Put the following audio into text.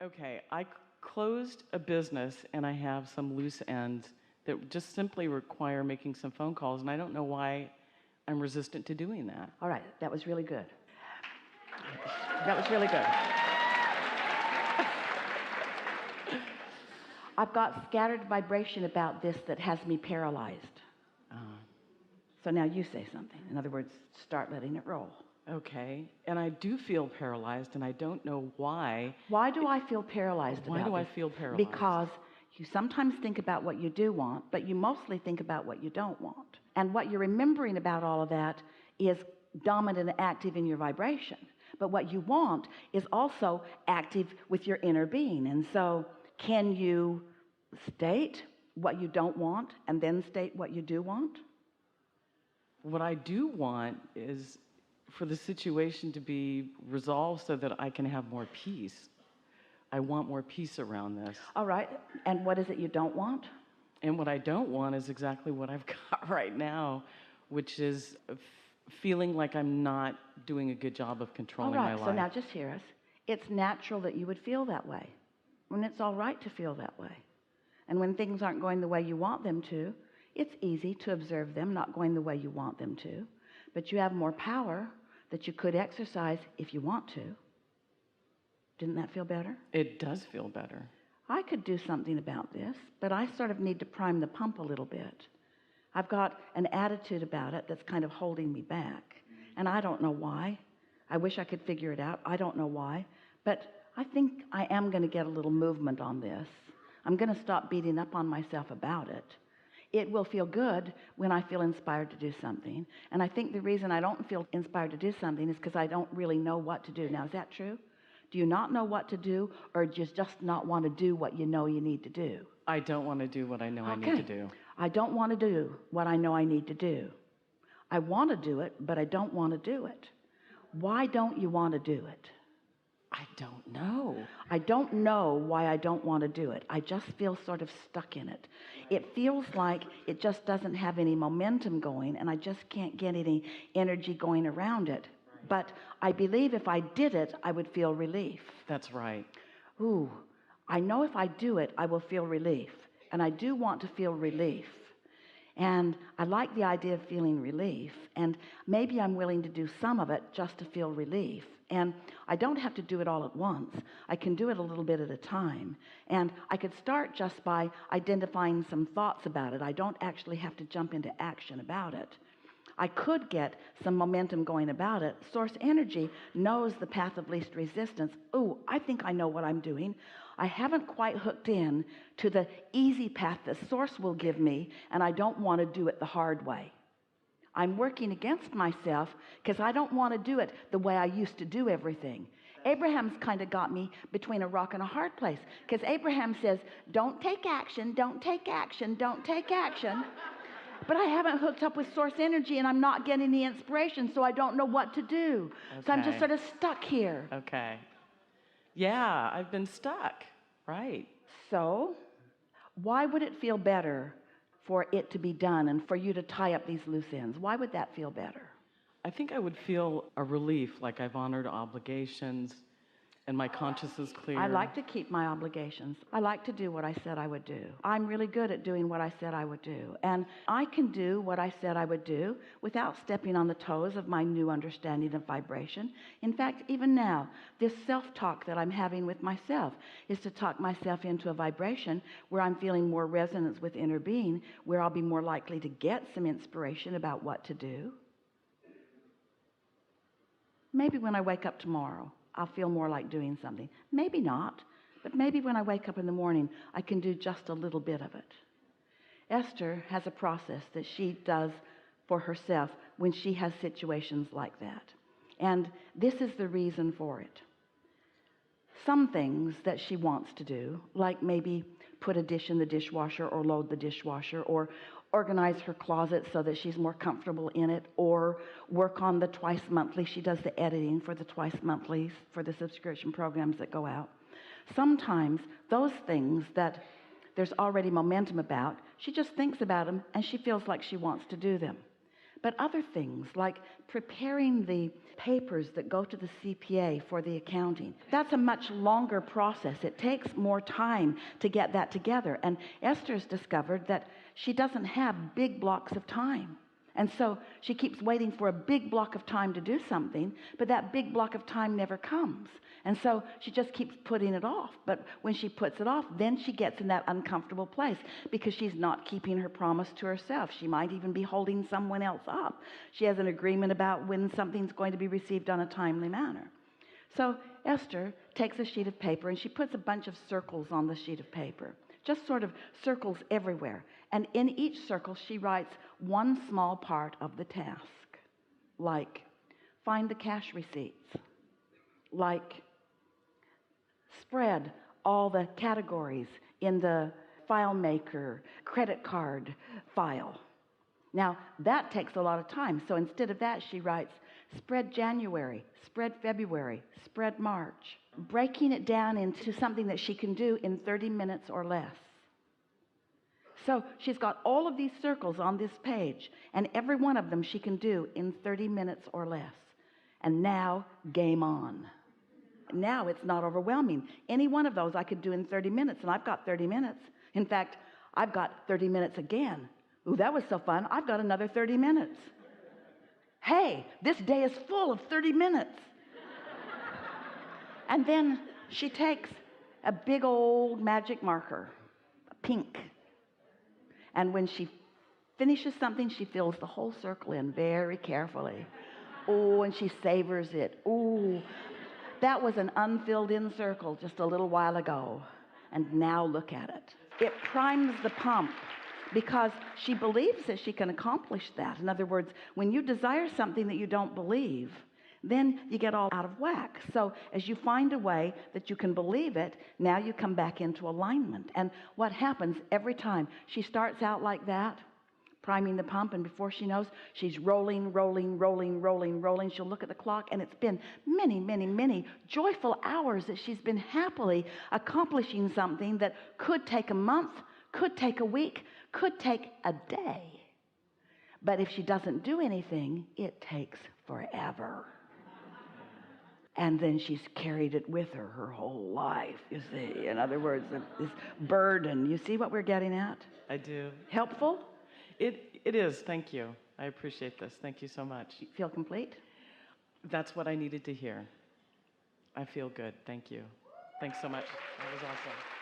Okay, I closed a business and I have some loose ends that just simply require making some phone calls, and I don't know why I'm resistant to doing that. All right, that was really good. That was really good. I've got scattered vibration about this that has me paralyzed. So now you say something. In other words, start letting it roll. Okay, and I do feel paralyzed, and I don't know why. Why do I feel paralyzed about Why do I this? feel paralyzed? Because you sometimes think about what you do want, but you mostly think about what you don't want. And what you're remembering about all of that is dominant and active in your vibration. But what you want is also active with your inner being. And so can you state what you don't want and then state what you do want? What I do want is for the situation to be resolved so that I can have more peace. I want more peace around this. All right, and what is it you don't want? And what I don't want is exactly what I've got right now, which is feeling like I'm not doing a good job of controlling my life. So now just hear us. It's natural that you would feel that way. And it's all right to feel that way. And when things aren't going the way you want them to, it's easy to observe them not going the way you want them to. But you have more power that you could exercise if you want to. Didn't that feel better? It does feel better. I could do something about this, but I sort of need to prime the pump a little bit. I've got an attitude about it that's kind of holding me back. And I don't know why. I wish I could figure it out. I don't know why. But I think I am going to get a little movement on this. I'm going to stop beating up on myself about it. It will feel good when I feel inspired to do something. And I think the reason I don't feel inspired to do something is because I don't really know what to do. Now, is that true? Do you not know what to do, or do you just not want to do what you know you need to do? I don't want to do what I know I need to do. I don't want to do what I know I need to do. I want to do it, but I don't want to do it. Why don't you want to do it? I don't know. I don't know why I don't want to do it. I just feel sort of stuck in it. It feels like it just doesn't have any momentum going, and I just can't get any energy going around it. But I believe if I did it, I would feel relief. That's right. Ooh, I know if I do it, I will feel relief. And I do want to feel relief. And I like the idea of feeling relief. And maybe I'm willing to do some of it just to feel relief. And I don't have to do it all at once. I can do it a little bit at a time. And I could start just by identifying some thoughts about it. I don't actually have to jump into action about it. I could get some momentum going about it. Source energy knows the path of least resistance. Ooh, I think I know what I'm doing. I haven't quite hooked in to the easy path that Source will give me, and I don't want to do it the hard way. I'm working against myself because I don't want to do it the way I used to do everything. Abraham's kind of got me between a rock and a hard place, because Abraham says, don't take action, don't take action, don't take action. But I haven't hooked up with source energy, and I'm not getting the inspiration, so I don't know what to do. Okay. So I'm just sort of stuck here. Okay. Yeah, I've been stuck. Right. So why would it feel better for it to be done and for you to tie up these loose ends? Why would that feel better? I think I would feel a relief, like I've honored obligations and my conscience is clear. I like to keep my obligations. I like to do what I said I would do. I'm really good at doing what I said I would do. And I can do what I said I would do without stepping on the toes of my new understanding of vibration. In fact, even now, this self-talk that I'm having with myself is to talk myself into a vibration where I'm feeling more resonance with inner being, where I'll be more likely to get some inspiration about what to do. Maybe when I wake up tomorrow, I'll feel more like doing something. Maybe not, but maybe when I wake up in the morning, I can do just a little bit of it. Esther has a process that she does for herself when she has situations like that. And this is the reason for it. Some things that she wants to do, like maybe put a dish in the dishwasher or load the dishwasher or organize her closet so that she's more comfortable in it, or work on the twice monthly. She does the editing for the twice monthlies for the subscription programs that go out. Sometimes those things that there's already momentum about, she just thinks about them and she feels like she wants to do them. But other things like preparing the papers that go to the CPA for the accounting, that's a much longer process. It takes more time to get that together. And Esther's discovered that she doesn't have big blocks of time. And so she keeps waiting for a big block of time to do something, but that big block of time never comes. And so she just keeps putting it off. But when she puts it off, then she gets in that uncomfortable place because she's not keeping her promise to herself. She might even be holding someone else up. She has an agreement about when something's going to be received on a timely manner. So Esther takes a sheet of paper and she puts a bunch of circles on the sheet of paper, just sort of circles everywhere. And in each circle, she writes one small part of the task, like find the cash receipts, like spread all the categories in the FileMaker credit card file. Now, that takes a lot of time. So instead of that, she writes spread January, spread February, spread March, breaking it down into something that she can do in 30 minutes or less. So she's got all of these circles on this page, and every one of them she can do in 30 minutes or less. And now, game on. Now it's not overwhelming. Any one of those I could do in 30 minutes, and I've got 30 minutes. In fact, I've got 30 minutes again. Ooh, that was so fun. I've got another 30 minutes. Hey, this day is full of 30 minutes. And then she takes a big old magic marker, pink. And when she finishes something, she fills the whole circle in very carefully. Oh, and she savors it. Oh, that was an unfilled in circle just a little while ago. And now look at it. It primes the pump because she believes that she can accomplish that. In other words, when you desire something that you don't believe, then you get all out of whack. So as you find a way that you can believe it, now you come back into alignment. And what happens every time she starts out like that, priming the pump, and before she knows, she's rolling. She'll look at the clock, and it's been many joyful hours that she's been happily accomplishing something that could take a month, could take a week, could take a day. But if she doesn't do anything, it takes forever. And then she's carried it with her whole life, you see. In other words, this burden. You see what we're getting at? I do. Helpful? It is. Thank you. I appreciate this. Thank you so much. You feel complete? That's what I needed to hear. I feel good. Thank you. Thanks so much. That was awesome.